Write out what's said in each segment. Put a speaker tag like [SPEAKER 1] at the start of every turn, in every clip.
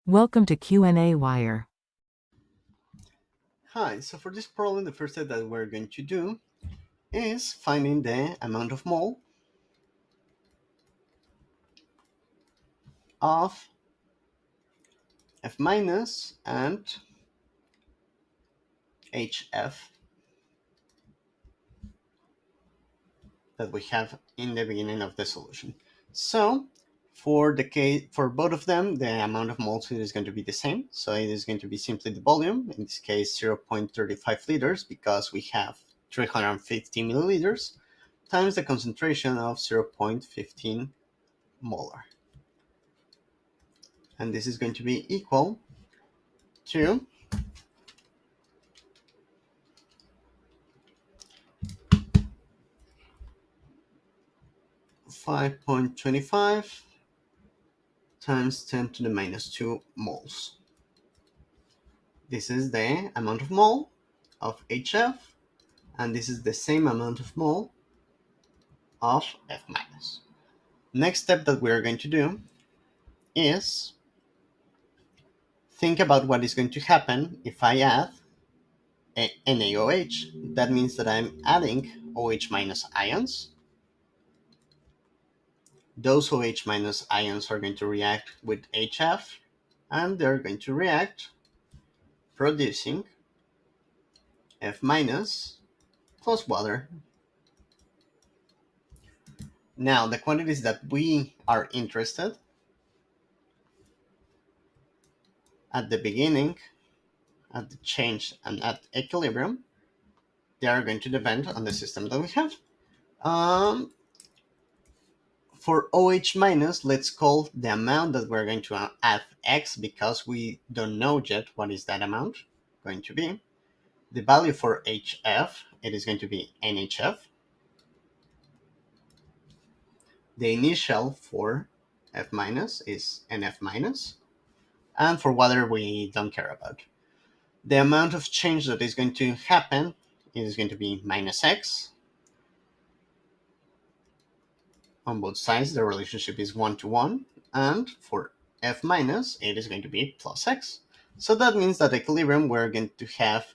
[SPEAKER 1] Welcome to qnawire.
[SPEAKER 2] Hi, so for this problem, the first step that we're going to do is finding the amount of mole of F minus and HF that we have in the beginning of the solution. So for the case for both of them, the amount of moles is going to be the same. So it is going to be simply the volume, in this case 0.35 liters, because we have 350 milliliters, times the concentration of 0.15 molar. And this is going to be equal to 5.25 times 10 to the minus 2 moles. This is the amount of mole of HF, and this is the same amount of mole of F minus. Next step that we are going to do is think about what is going to happen if I add a NaOH. That means that I'm adding OH minus ions. Those OH minus ions are going to react with HF, and they're going to react producing F minus plus water. Now, the quantities that we are interested at the beginning, at the change, and at equilibrium, they are going to depend on the system that we have. Um, for OH minus, let's call the amount that we're going to add X, because we don't know yet what is that amount going to be. The value for HF, it is going to be NHF. The initial for F minus is NF minus. And for water, we don't care about. The amount of change that is going to happen is going to be minus X. On both sides, the relationship is 1 to 1. And for F minus, it is going to be plus X. So that means that equilibrium, we're going to have,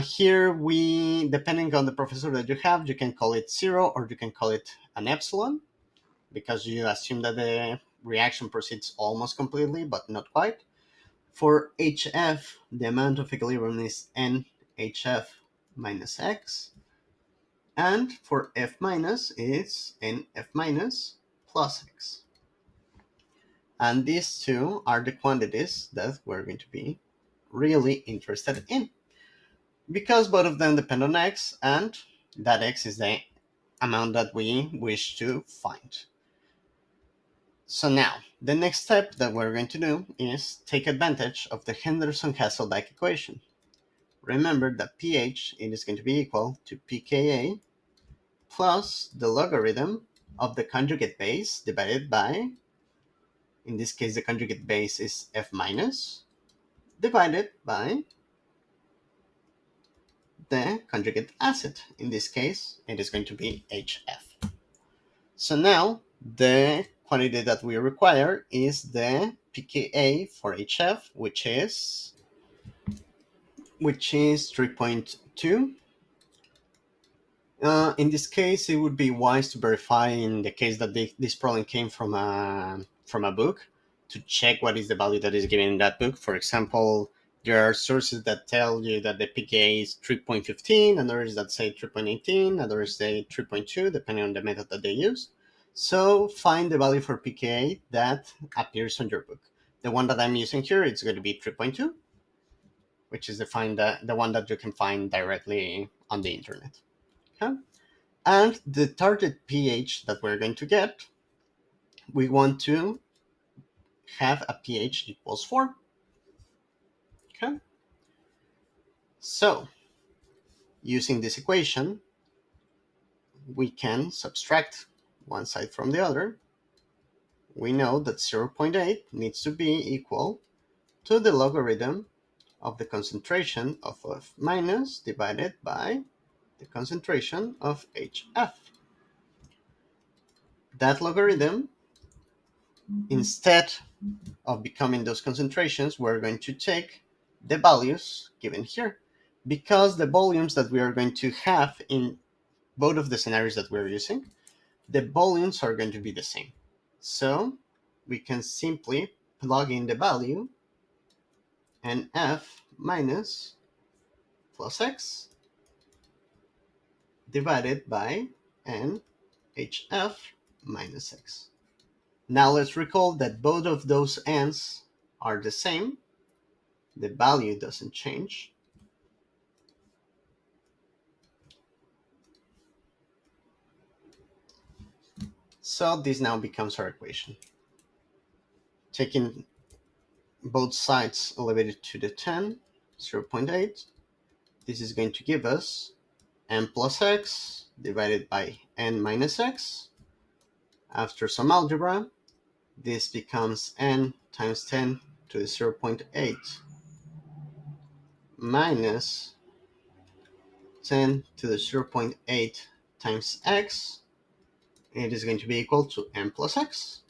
[SPEAKER 2] here we, depending on the professor that you have, you can call it 0 or you can call it an epsilon, because you assume that the reaction proceeds almost completely, but not quite. For HF, the amount of equilibrium is NHF minus X. And for F minus, it's NF minus plus X. And these two are the quantities that we're going to be really interested in, because both of them depend on X, and that X is the amount that we wish to find. So now, the next step that we're going to do is take advantage of the Henderson-Hasselbalch equation. Remember that pH it is going to be equal to pKa plus the logarithm of the conjugate base divided by, in this case the conjugate base is F minus, divided by the conjugate acid. In this case, it is going to be HF. So now, the quantity that we require is the pKa for HF, which is 3.2. In this case, it would be wise to verify, in the case that this problem came from a book, to check what is the value that is given in that book. For example, there are sources that tell you that the pKa is 3.15, and others that say 3.18, others say 3.2, depending on the method that they use. So find the value for pKa that appears on your book. The one that I'm using here, it's going to be 3.2, which is the one that you can find directly on the internet. Okay? And the target pH that we're going to get, we want to have a pH equals 4. Okay? So, using this equation, we can subtract one side from the other. We know that 0.8 needs to be equal to the logarithm of the concentration of F minus divided by the concentration of HF. That logarithm, instead of becoming those concentrations, we're going to take the values given here, because the volumes that we are going to have in both of the scenarios that we're using, the volumes are going to be the same. So we can simply plug in the value NF minus plus X divided by NHF minus X. Now let's recall that both of those n's are the same. The value doesn't change. So this now becomes our equation. Taking both sides elevated to the 10, 0.8, this is going to give us n plus x divided by n minus x. After some algebra, this becomes n times 10 to the 0.8 minus 10 to the 0.8 times x. It is going to be equal to n plus x.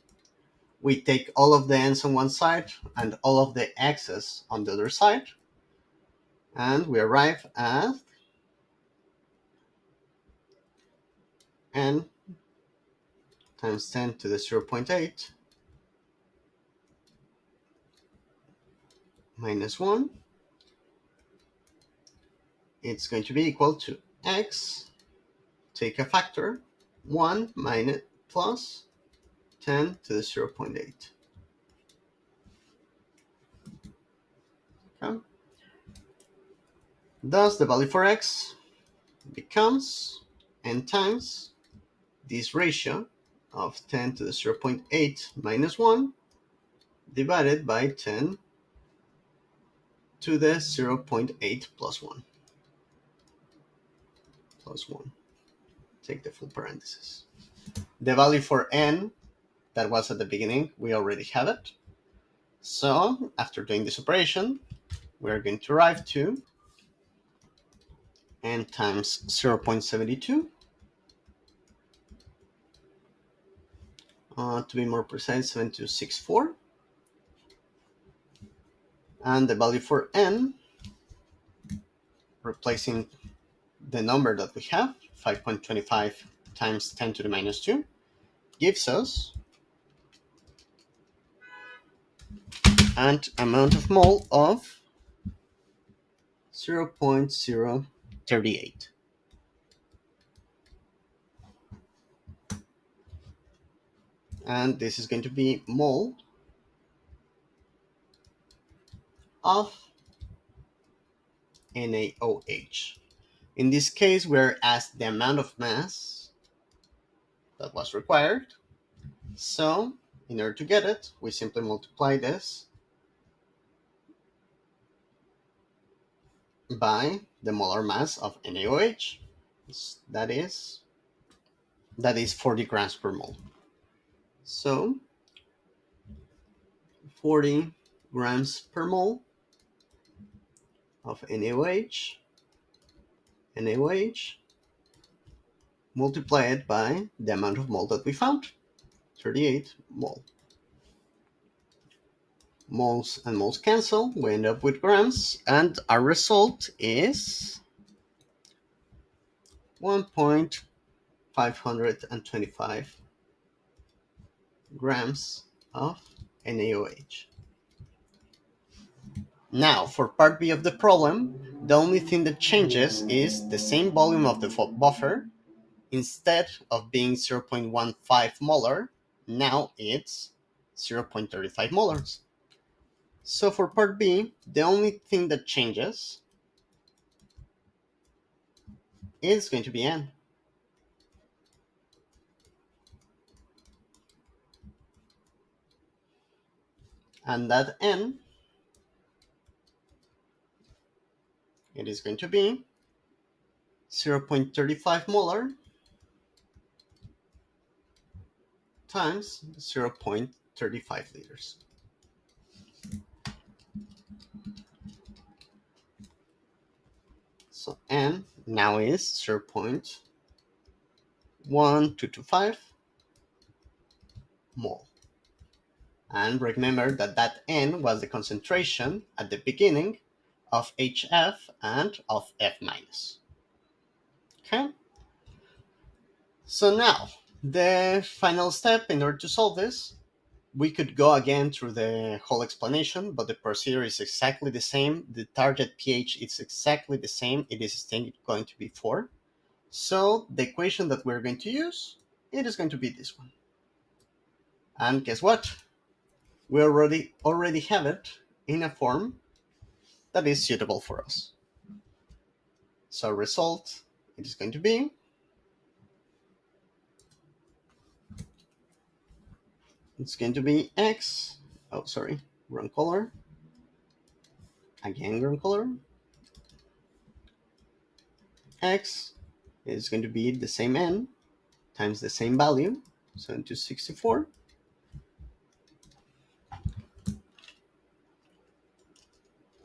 [SPEAKER 2] We take all of the n's on one side and all of the x's on the other side, and we arrive at n times 10 to the 0.8 minus 1. It's going to be equal to x, take a factor, 1 minus plus 10 to the 0.8. Okay. Thus, the value for x becomes n times this ratio of 10 to the 0.8 minus 1 divided by 10 to the 0.8 plus 1. Plus 1. Take the full parenthesis. The value for n that was at the beginning, we already have it. So after doing this operation, we're going to arrive to n times 0.72. To be more precise, 7264. And the value for n, replacing the number that we have, 5.25 times 10 to the minus 2, gives us an amount of mole of 0.038. And this is going to be mole of NaOH. In this case, we're asked the amount of mass that was required. So in order to get it, we simply multiply this by the molar mass of NaOH. That is 40 grams per mole. So 40 grams per mole of NaOH multiplied by the amount of mole that we found, 38 mole. Moles and moles cancel, we end up with grams, and our result is 1.525 grams of NaOH. Now, for part B of the problem, the only thing that changes is the same volume of the buffer. Instead of being 0.15 molar, now it's 0.35 molars. So for part B, the only thing that changes is going to be n. And that n, it is going to be 0.35 molar times 0.35 liters. So n now is 0.1225 mole. And remember that that N was the concentration at the beginning of HF and of F minus. Okay? So now, the final step in order to solve this, we could go again through the whole explanation, but the procedure is exactly the same. The target pH is exactly the same. It is still going to be 4. So the equation that we're going to use, it is going to be this one. And guess what? We already have it in a form that is suitable for us. So result, it is going to be X. Oh, sorry, wrong color. Again, wrong color. X is going to be the same N times the same value, so into 64.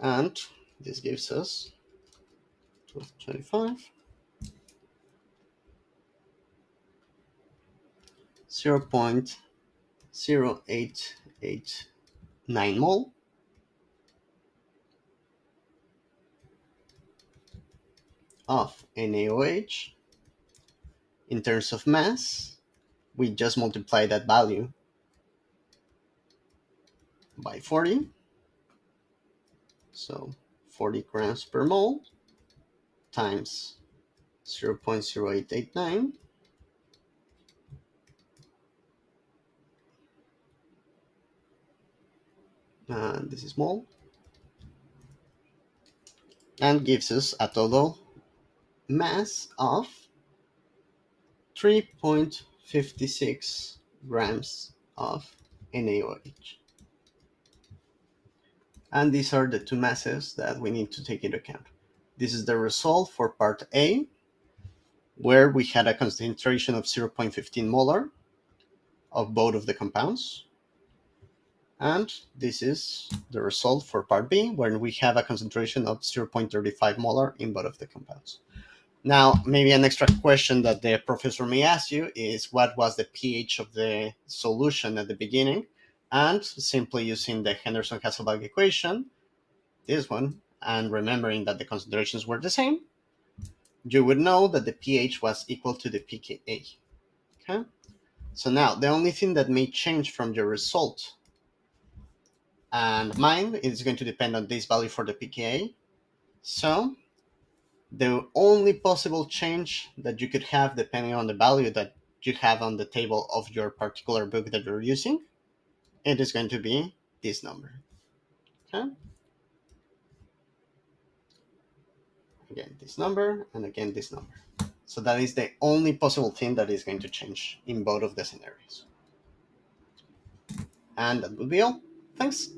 [SPEAKER 2] And this gives us 1225, 0.0889 mole of NaOH. In terms of mass, we just multiply that value by 40. So 40 grams per mole times 0.0889. And this is mole. And gives us a total mass of 3.56 grams of NaOH. And these are the two masses that we need to take into account. This is the result for part A, where we had a concentration of 0.15 molar of both of the compounds. And this is the result for part B, where we have a concentration of 0.35 molar in both of the compounds. Now, maybe an extra question that the professor may ask you is what was the pH of the solution at the beginning? And simply using the Henderson-Hasselbalch equation, this one, and remembering that the concentrations were the same, you would know that the pH was equal to the pKa. Okay? So now, the only thing that may change from your result and mine is going to depend on this value for the pKa. So the only possible change that you could have depending on the value that you have on the table of your particular book that you're using, it is going to be this number. Okay? Again, this number, and again, this number. So that is the only possible thing that is going to change in both of the scenarios. And that will be all. Thanks.